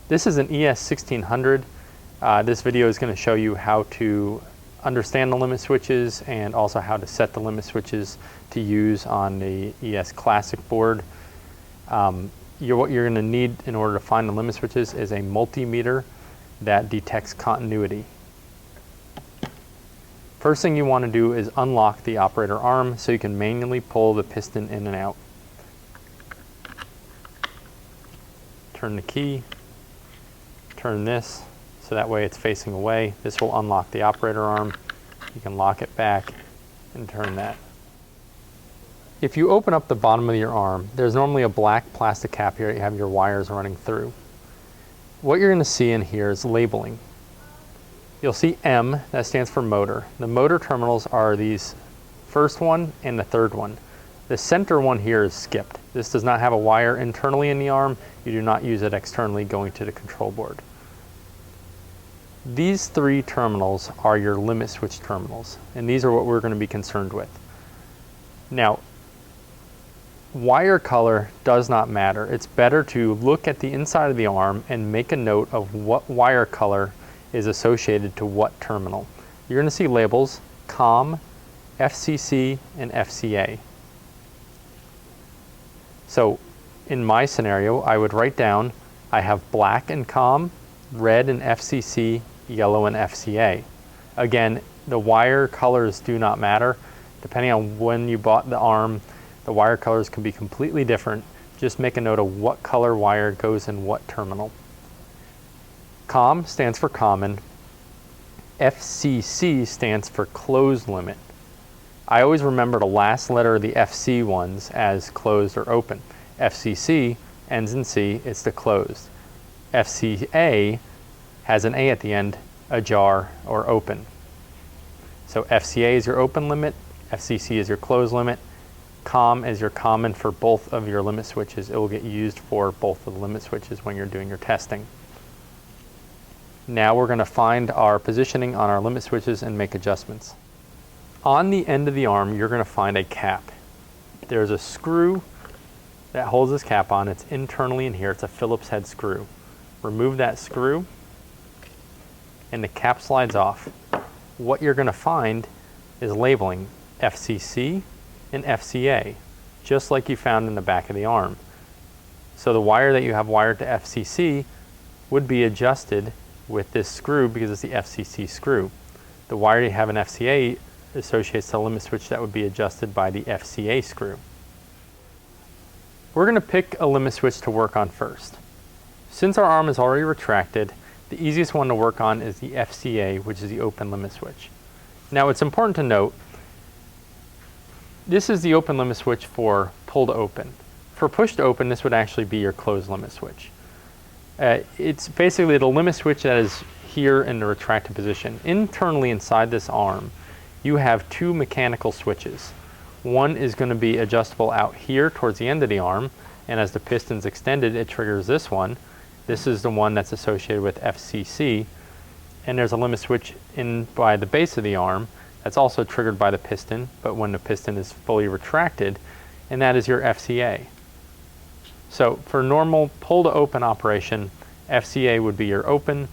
This is an ES1600. This video is going to show you how to understand the limit switches and also how to set the limit switches to use on the ES Classic board. What you're going to need in order to find the limit switches is a multimeter that detects continuity. First thing you want to do is unlock the operator arm so you can manually pull the piston in and out. Turn the key, turn this, so that way it's facing away. This will unlock the operator arm. You can lock it back and turn that. If you open up the bottom of your arm, there's normally a black plastic cap here that you have your wires running through. What you're going to see in here is labeling. You'll see M, that stands for motor. The motor terminals are these first one and the third one. The center one here is skipped. This does not have a wire internally in the arm. You do not use it externally going to the control board. These three terminals are your limit switch terminals, and these are what we're going to be concerned with. Now, wire color does not matter. It's better to look at the inside of the arm and make a note of what wire color is associated to what terminal. You're going to see labels COM, FCC, and FCA. So in my scenario, I would write down I have black and COM, red and FCC, yellow and FCA. Again, the wire colors do not matter. Depending on when you bought the arm, the wire colors can be completely different. Just make a note of what color wire goes in what terminal. COM stands for common. FCC stands for closed limit. I always remember the last letter of the FC ones as closed or open. FCC ends in C, it's the closed. FCA has an A at the end, ajar or open. So FCA is your open limit, FCC is your closed limit, COM is your common for both of your limit switches. It will get used for both of the limit switches when you're doing your testing. Now we're going to find our positioning on our limit switches and make adjustments. On the end of the arm, you're going to find a cap. There's a screw that holds this cap on. It's internally in here. It's a Phillips head screw. Remove that screw and the cap slides off. What you're going to find is labeling FCC and FCA, just like you found in the back of the arm. So the wire that you have wired to FCC would be adjusted with this screw because it's the FCC screw. The wire you have in FCA associates to a limit switch that would be adjusted by the FCA screw. We're going to pick a limit switch to work on first. Since our arm is already retracted, the easiest one to work on is the FCA, which is the open limit switch. Now it's important to note, this is the open limit switch for pull to open. For push to open, this would actually be your closed limit switch. It's basically the limit switch that is here in the retracted position. Internally inside this arm, you have two mechanical switches. One is going to be adjustable out here towards the end of the arm, and as the piston's extended, it triggers this one. This is the one that's associated with FCC, and there's a limit switch in by the base of the arm that's also triggered by the piston, but when the piston is fully retracted, and that is your FCA. So for normal pull to open operation, FCA would be your open,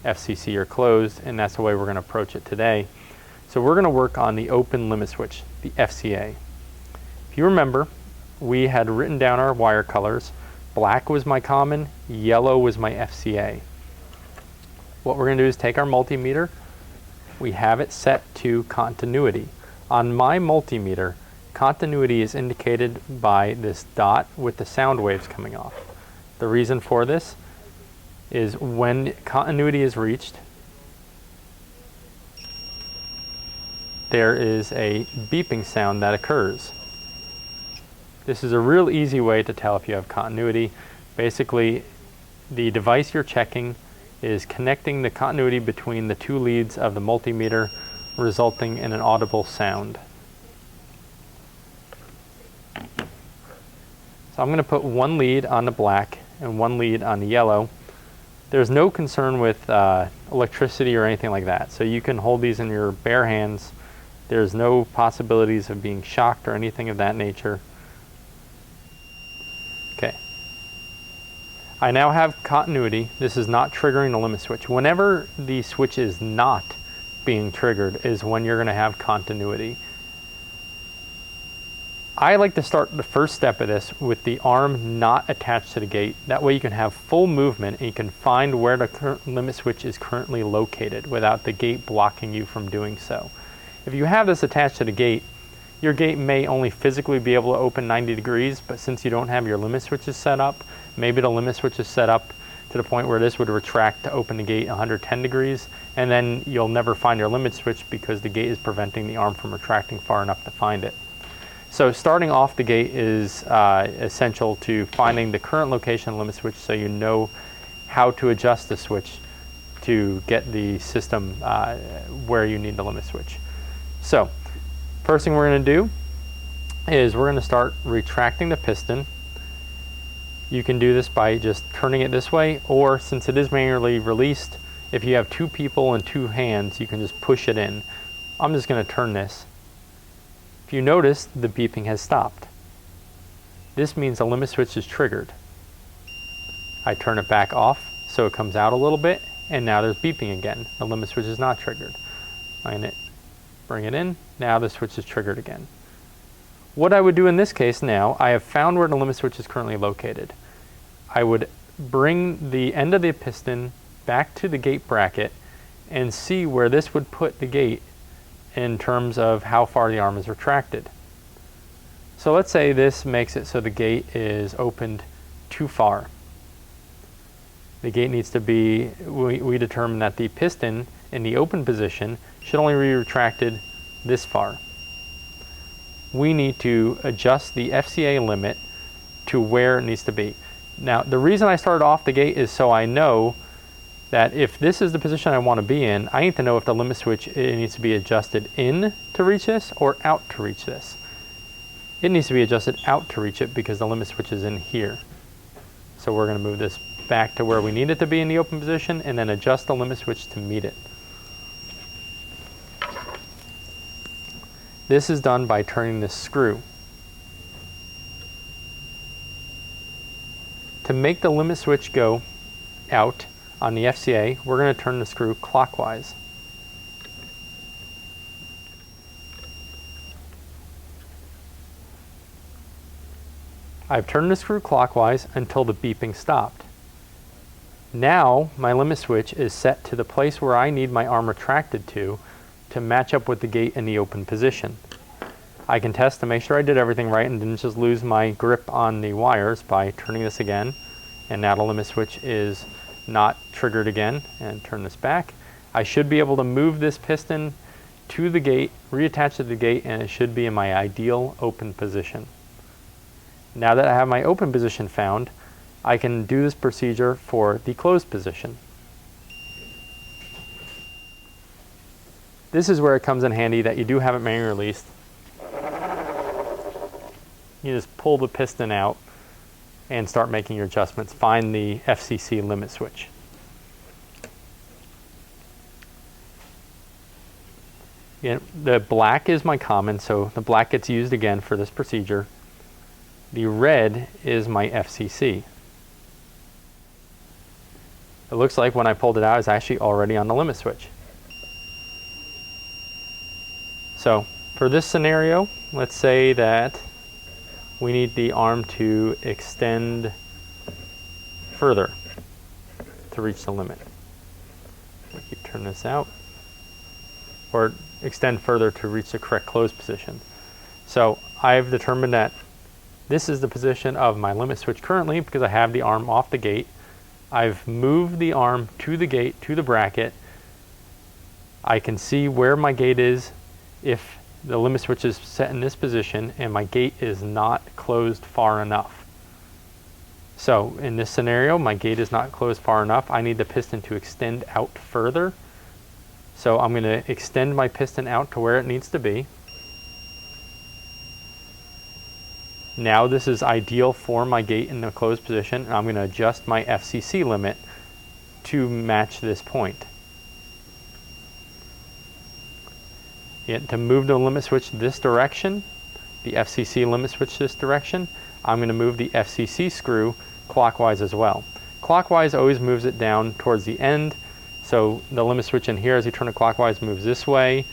FCC your closed, and that's the way we're going to approach it today. So we're going to work on the open limit switch, the FCA. If you remember, we had written down our wire colors. Black was my common, yellow was my FCA. What we're going to do is take our multimeter. We have it set to continuity. On my multimeter, continuity is indicated by this dot with the sound waves coming off. The reason for this is when continuity is reached, there is a beeping sound that occurs. This is a real easy way to tell if you have continuity. Basically, the device you're checking is connecting the continuity between the two leads of the multimeter, resulting in an audible sound. So I'm going to put one lead on the black and one lead on the yellow. There's no concern with electricity or anything like that, so you can hold these in your bare hands. There's no possibilities of being shocked or anything of that nature. Okay. I now have continuity. This is not triggering the limit switch. Whenever the switch is not being triggered is when you're going to have continuity. I like to start the first step of this with the arm not attached to the gate. That way you can have full movement and you can find where the current limit switch is currently located without the gate blocking you from doing so. If you have this attached to the gate, your gate may only physically be able to open 90 degrees, but since you don't have your limit switches set up, maybe the limit switch is set up to the point where this would retract to open the gate 110 degrees, and then you'll never find your limit switch because the gate is preventing the arm from retracting far enough to find it. So starting off the gate is essential to finding the current location of the limit switch so you know how to adjust the switch to get the system where you need the limit switch. So first thing we're going to do is we're going to start retracting the piston. You can do this by just turning it this way, or since it is manually released, if you have two people and two hands, you can just push it in. I'm just going to turn this. If you notice, the beeping has stopped. This means the limit switch is triggered. I turn it back off so it comes out a little bit, and now there's beeping again. The limit switch is not triggered. Bring it in, now the switch is triggered again. What I would do in this case now, I have found where the limit switch is currently located. I would bring the end of the piston back to the gate bracket and see where this would put the gate in terms of how far the arm is retracted. So let's say this makes it so the gate is opened too far. The gate needs to be, we determine that the piston in the open position should only be retracted this far. We need to adjust the FCA limit to where it needs to be. Now, the reason I started off the gate is so I know that if this is the position I want to be in, I need to know if the limit switch needs to be adjusted in to reach this or out to reach this. It needs to be adjusted out to reach it because the limit switch is in here. So we're going to move this back to where we need it to be in the open position and then adjust the limit switch to meet it. This is done by turning this screw. To make the limit switch go out on the FCA, we're going to turn the screw clockwise. I've turned the screw clockwise until the beeping stopped. Now my limit switch is set to the place where I need my arm retracted to match up with the gate in the open position. I can test to make sure I did everything right and didn't just lose my grip on the wires by turning this again, and now the limit switch is not triggered again, and turn this back. I should be able to move this piston to the gate, reattach it to the gate, and it should be in my ideal open position. Now that I have my open position found, I can do this procedure for the closed position. This is where it comes in handy that you do have it manually released. You just pull the piston out and start making your adjustments. Find the FCC limit switch. The black is my common, so the black gets used again for this procedure. The red is my FCC. It looks like when I pulled it out, it's actually already on the limit switch. So for this scenario, let's say that we need the arm to extend further to reach the limit. We can turn this out, or extend further to reach the correct closed position. So I've determined that this is the position of my limit switch currently because I have the arm off the gate. I've moved the arm to the gate, to the bracket. I can see where my gate is if the limit switch is set in this position and my gate is not closed far enough. So in this scenario, my gate is not closed far enough. I need the piston to extend out further. So I'm going to extend my piston out to where it needs to be. Now this is ideal for my gate in the closed position, and I'm going to adjust my FCC limit to match this point. To move the limit switch this direction, the FCC limit switch this direction, I'm going to move the FCC screw clockwise as well. Clockwise always moves it down towards the end. So the limit switch in here, as you turn it clockwise, moves this way.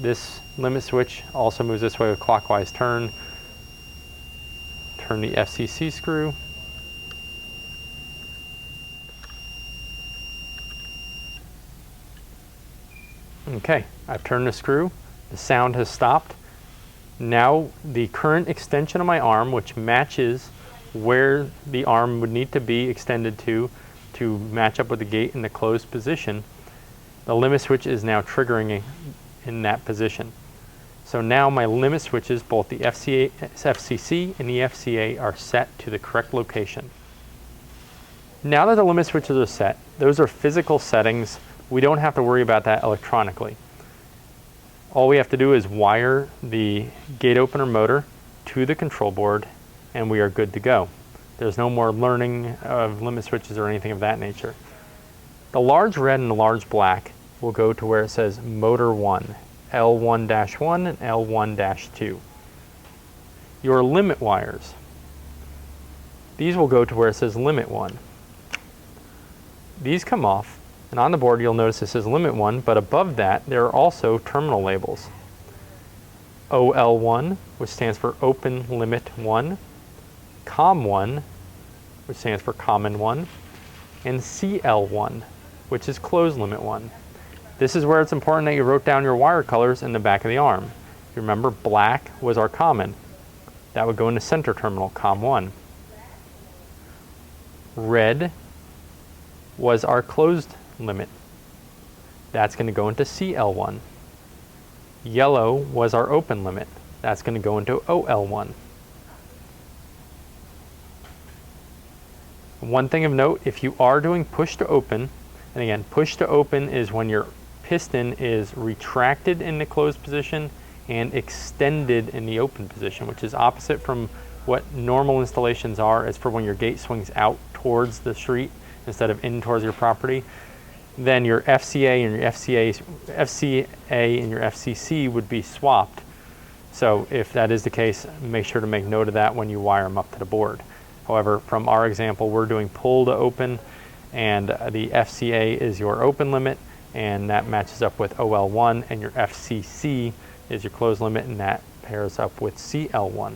This limit switch also moves this way with clockwise turn. Turn the FCC screw. Okay, I've turned the screw. The sound has stopped. Now the current extension of my arm, which matches where the arm would need to be extended to match up with the gate in the closed position, the limit switch is now triggering in that position. So now my limit switches, both the FCC and the FCA, are set to the correct location. Now that the limit switches are set, those are physical settings. We don't have to worry about that electronically. All we have to do is wire the gate opener motor to the control board, and we are good to go. There's no more learning of limit switches or anything of that nature. The large red and the large black will go to where it says motor 1, L1-1 and L1-2. Your limit wires, these will go to where it says limit 1. These come off, and on the board you'll notice it says limit 1, but above that there are also terminal labels. OL1, which stands for open limit 1, COM1, which stands for common 1, and CL1, which is closed limit 1. This is where it's important that you wrote down your wire colors in the back of the arm. You remember, black was our common. That would go into center terminal, COM1. Red was our closed limit. That's going to go into CL1. Yellow was our open limit. That's going to go into OL1. One thing of note, if you are doing push to open, and again, push to open is when your piston is retracted in the closed position and extended in the open position, which is opposite from what normal installations are, as for when your gate swings out towards the street instead of in towards your property. Then your FCA and your FCA and your FCC would be swapped. So if that is the case, make sure to make note of that when you wire them up to the board. However, from our example, we're doing pull to open, and the FCA is your open limit, and that matches up with OL1, and your FCC is your closed limit, and that pairs up with CL1.